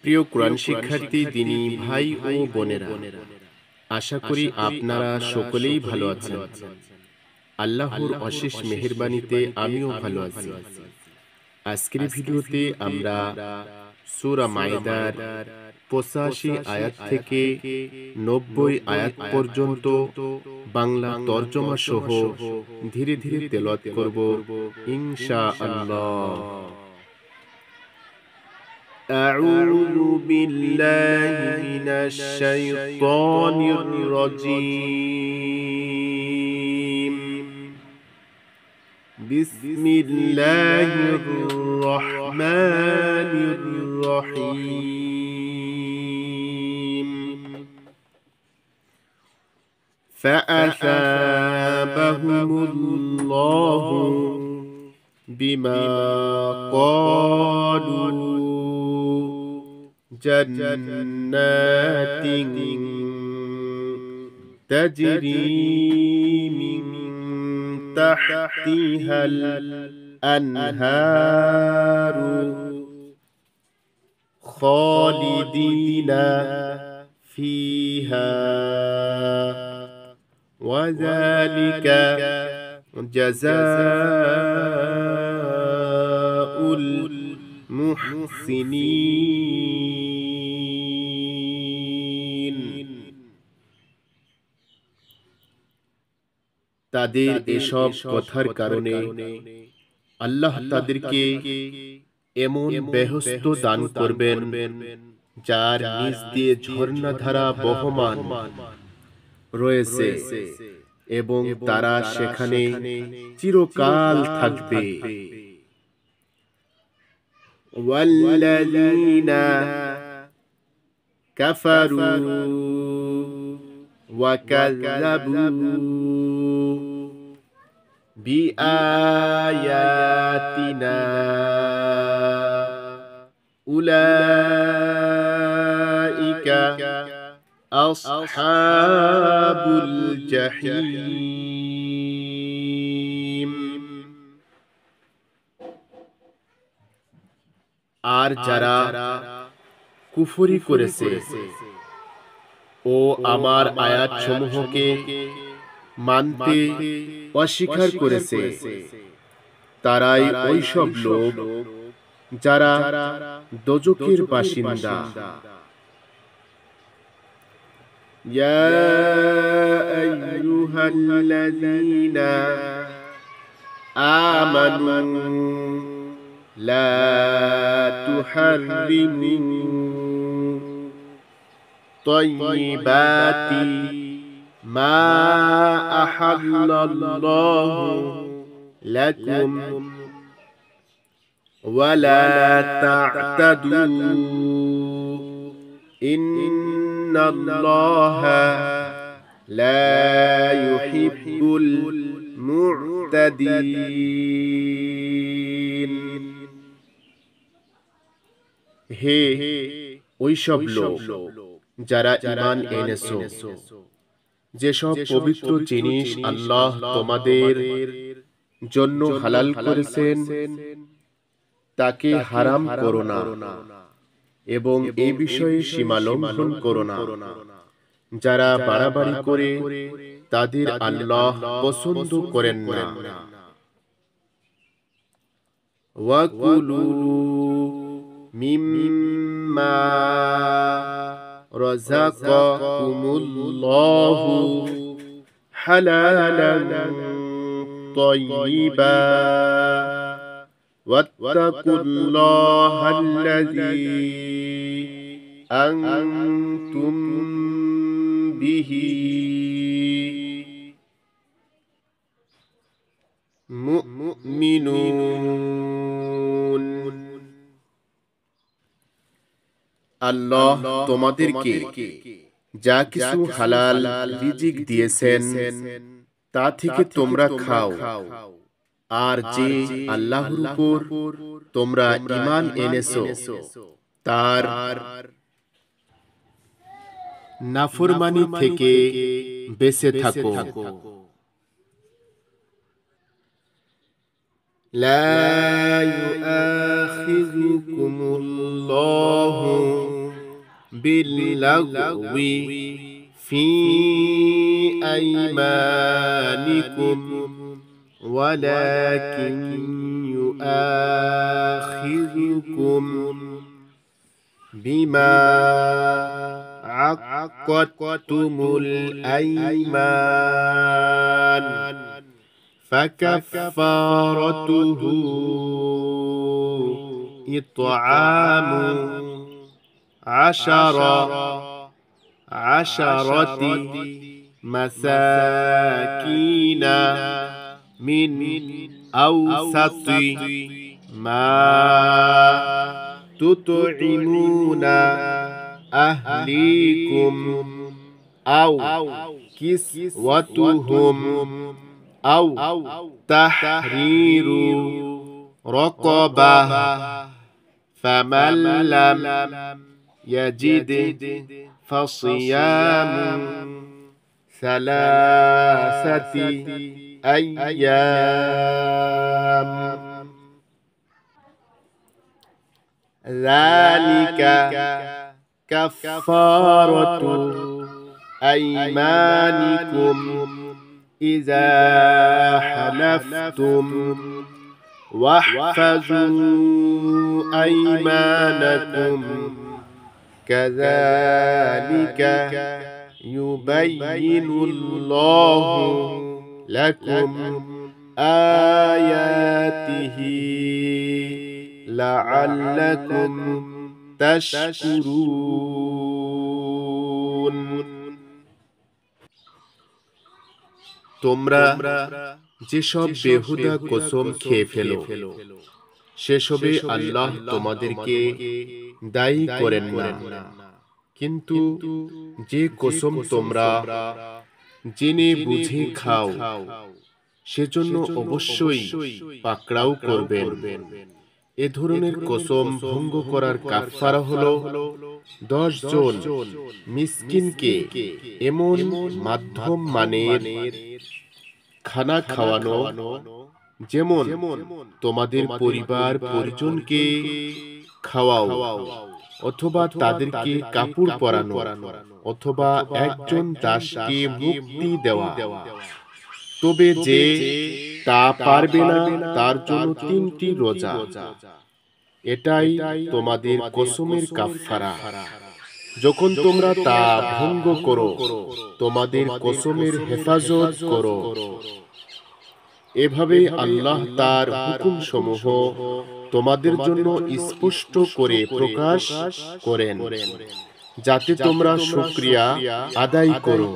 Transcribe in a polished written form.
প্রিয় কোরআন শিক্ষার্থী দিনী ভাই ও বোনেরা, আশা করি আপনারা সকলেই ভালো আছেন। আল্লাহর অশেষ মেহেরবানিতে আমিও ভালো আছি। আজকের ভিডিওতে আমরা সূরা মাইদার ৮৫ আয়াত থেকে ৯০ আয়াত পর্যন্ত বাংলা তর্জমা সহ ধীরে ধীরে তেলাওয়াত করব ইনশাআল্লাহ। أعوذ بالله من الشيطان الرجيم. بسم الله الرحمن الرحيم. فأثابهم الله بما قالوا جنات تجري من تحتها الأنهار خالدين فيها وذلك جزاء المحسنين. তাদের এসব কথার কারণে আল্লাহ তাদেরকে এমন বেহেশত দান করবেন যার নিচ দিয়ে ঝর্ণাধারা বহমান রয়েছে এবং তারা সেখানে চিরকাল থাকবে। والذين كفروا وكذبوا بآياتنا أولئك أصحاب الجحيم. আর যারা কুফরি করেছে ও আমার আয়াতসমূহকে মানতে অস্বীকার করেছে, তারাই ওইসব লোক যারা দোজখের বাসিন্দা। ইয়া আইয়ুহাল্লাযীনা আমানু لا تحرموا طيبات ما أحل الله لكم ولا تعتدوا إن الله لا يحب المعتدين. হে ওইসব লোক যারা ঈমান এনেছো, যেসব পবিত্র জিনিস আল্লাহ তোমাদের জন্য হালাল করেছেন তাকে হারাম করো না এবং এই বিষয়ে সীমা লঙ্ঘন করো না। যারা বাড়াবাড়ি করে তাদের আল্লাহ পছন্দ করেন না। ওয়াকুলু মিম্মা রাযাকাকুমুল্লাহু হালালান তাইয়্যিবা ওয়াত্তাকুল্লাহাল্লাযী আনতুম বিহি মুমিনুন. আল্লাহ তোমাদেরকে যা কিছু হালাল রিজিক দিয়েছেন তা থেকে তোমরা খাও, আর যে আল্লাহর উপর তোমরা ঈমান এনেছো তার নাফরমানি থেকে বেঁচে থাকো। لا يؤاخذكم الله باللغو في أيمانكم ولكن يؤاخذكم بما عقدتم الأيمان فكفارته إطعام عشرة مساكين من أوسط ما تطعمون أهليكم أو كسوتهم أو تحرير رقبة فمن لم يجد فصيام ثلاثة أيام ذلك كفارة أيمانكم إذا حلفتم واحفظوا أيمانكم كذلك يبين الله لكم آياته لعلكم تشكرون তোমরা যেসব বেহুদা কসম খেয়ে ফেলো সেসবে আল্লাহ তোমাদেরকে দায়ী করেন না, কিন্তু যে কসম তোমরা জেনে বুঝে খাও সেজন্য অবশ্যই পাকড়াও করবেন। এ ধরনের কসম ভঙ্গ করার কাফারা হলো 10 জন মিসকিনকে এমন মাধ্যম মানের খানা খাওয়ানো, যেমন তোমাদের পরিবার পরিজনকে খাওয়াও, অথবা তাদেরকে কাপড় পরানো, অথবা একজন দাসকে মুক্তি দেওয়া। তবে যে তা পারবে না তার জন্য 3টি রোজা। এটাই তোমাদের কসমের কাফারা। যখন তোমরা তা ভঙ্গ করো তোমাদের কসমের হেফাজত করো। এভাবে আল্লাহ তার হুকুম সমূহ তোমাদের জন্য স্পষ্ট করে প্রকাশ করেন, যাতে তোমরা শুকরিয়া আদায় করো।